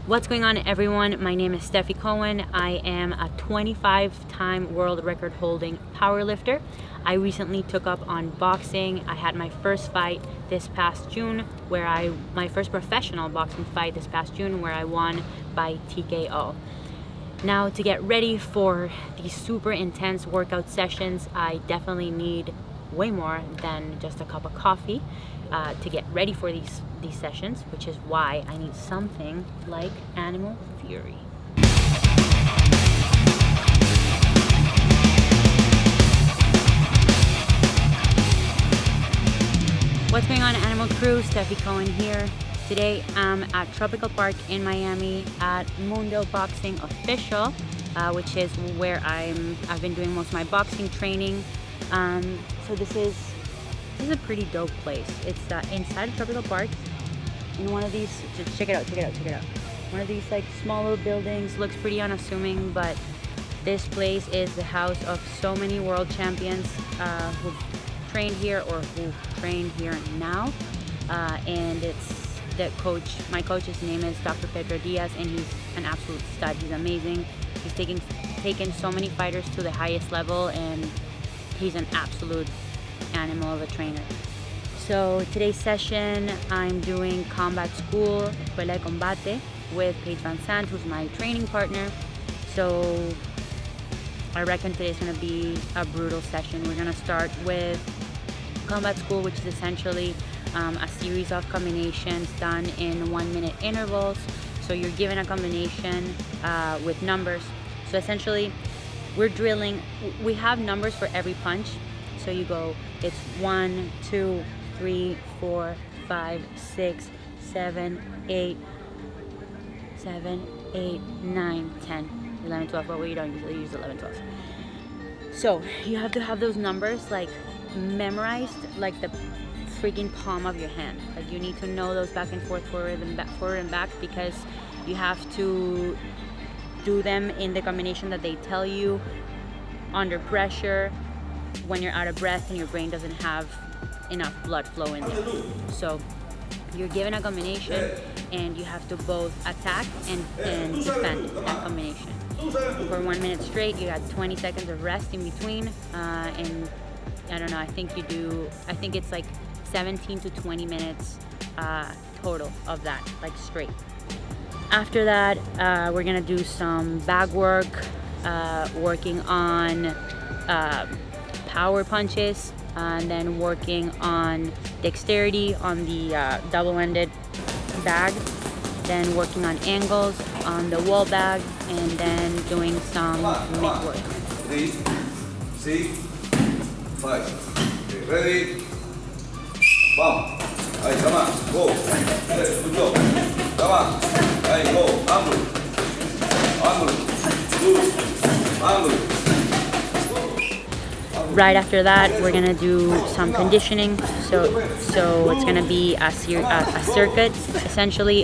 What's going on, everyone? My name is Stefi Cohen. I am a 25-time world record holding powerlifter. I recently took up on boxing. I had my first fight this past June my first professional boxing fight this past June where I won by TKO. Now, to get ready for these super intense workout sessions, I definitely need way more than just a cup of coffee to get ready for these sessions, which is why I need something like Animal Fury. What's going on, Animal Crew? Stefi Cohen here. Today I'm at Tropical Park in Miami at Mundo Boxing Official, which is where I've been doing most of my boxing training. So this is a pretty dope place. It's inside of Tropical Park in one of these. Just check it out. One of these like small little buildings. Looks pretty unassuming, but this place is the house of so many world champions who've trained here or who train here now. And it's my coach's name is Dr. Pedro Diaz, and he's an absolute stud. He's amazing. He's taken so many fighters to the highest level, and he's an absolute animal of a trainer. So today's session, I'm doing combat school, Escuela de Combate, with Paige VanZant, who's my training partner. So I reckon today's gonna be a brutal session. We're gonna start with combat school, which is essentially a series of combinations done in 1-minute intervals. So you're given a combination with numbers. So essentially, we're drilling. We have numbers for every punch. So you go, it's 1, 2, 3, 4, 5, 6, 7, 8, 9, 10, 11, 12. But we don't usually use 11, 12. So you have to have those numbers like memorized like the freaking palm of your hand. Like you need to know those back and forth, forward and back, because you have to do them in the combination that they tell you, under pressure, when you're out of breath and your brain doesn't have enough blood flow in there. So you're given a combination and you have to both attack and defend that combination. For 1 minute straight, you got 20 seconds of rest in between, and I don't know, I think it's like 17 to 20 minutes total of that, like straight. After that, we're gonna do some bag work, working on power punches, and then working on dexterity on the double-ended bag, then working on angles on the wall bag, and then doing some mitt work. 3, 6, 5. Okay, ready? Bam. Ahí, come on. Go. Yes, good job. Come on. Ahí, go. Angle. Good. Angle. Right after that, we're gonna do some conditioning. So it's gonna be a circuit, essentially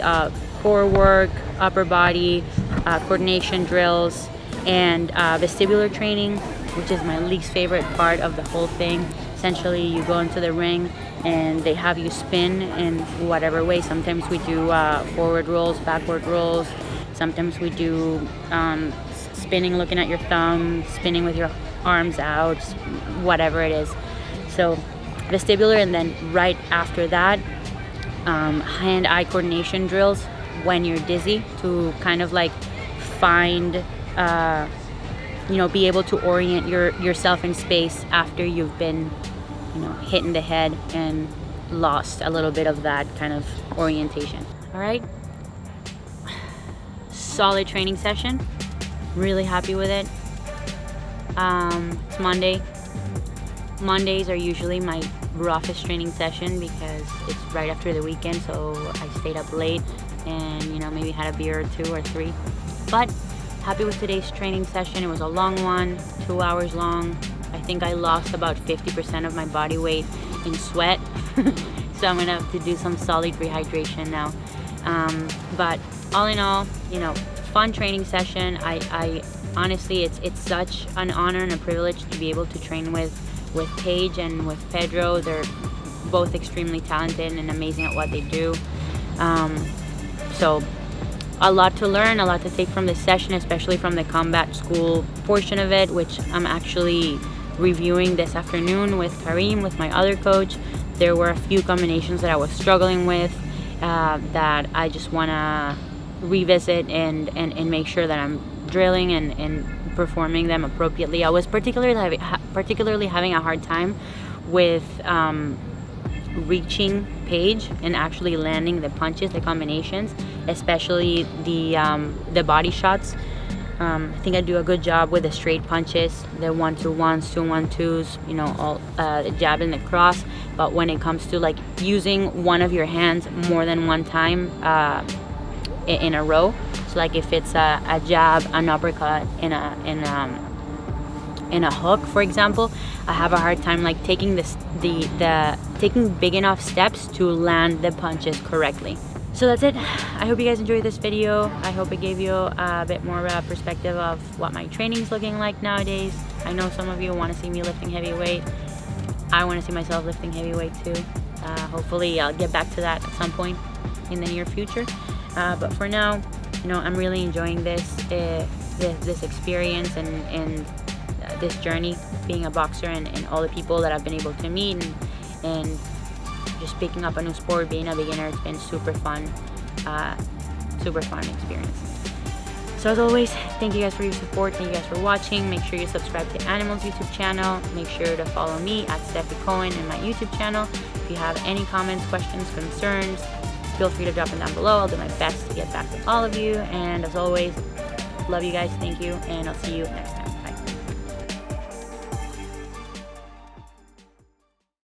core work, upper body, coordination drills, and vestibular training, which is my least favorite part of the whole thing. Essentially, you go into the ring and they have you spin in whatever way. Sometimes we do forward rolls, backward rolls. Sometimes we do spinning, looking at your thumb, spinning with your arms out, whatever it is. So vestibular, and then right after that, hand-eye coordination drills when you're dizzy, to kind of like find, be able to orient yourself in space after you've been, hit in the head and lost a little bit of that kind of orientation. All right, solid training session. Really happy with it. It's Monday. Mondays are usually my roughest training session because it's right after the weekend, so I stayed up late and maybe had a beer or 2 or 3. But happy with today's training session. It was a long one, 2 hours long. I think I lost about 50% of my body weight in sweat. So I'm gonna have to do some solid rehydration now. But all in all, fun training session. I honestly, it's such an honor and a privilege to be able to train with Paige and with Pedro. They're both extremely talented and amazing at what they do. So a lot to learn, a lot to take from this session, especially from the combat school portion of it, which I'm actually reviewing this afternoon with Kareem, with my other coach. There were a few combinations that I was struggling with that I just want to revisit and make sure that I'm drilling and performing them appropriately. I was particularly having a hard time with reaching Paige and actually landing the punches, the combinations, especially the body shots. I think I do a good job with the straight punches, the 1-2-1s, 2-1-2s, you know, all the jab and the cross. But when it comes to like using one of your hands more than one time in a row, so like if it's a jab, an uppercut, and a hook, for example, I have a hard time like taking taking big enough steps to land the punches correctly. So that's it. I hope you guys enjoyed this video. I hope it gave you a bit more of a perspective of what my training's looking like nowadays. I know some of you want to see me lifting heavyweight. I want to see myself lifting heavyweight too. Hopefully I'll get back to that at some point in the near future. But for now, you know, I'm really enjoying this experience and this journey being a boxer and all the people that I've been able to meet and just picking up a new sport, being a beginner. It's been super fun experience. So as always, thank you guys for your support. Thank you guys for watching. Make sure you subscribe to Animal's YouTube channel. Make sure to follow me at Stefi Cohen in my YouTube channel. If you have any comments, questions, concerns, feel free to drop them down below. I'll do my best to get back to all of you. And as always, love you guys. Thank you. And I'll see you next time.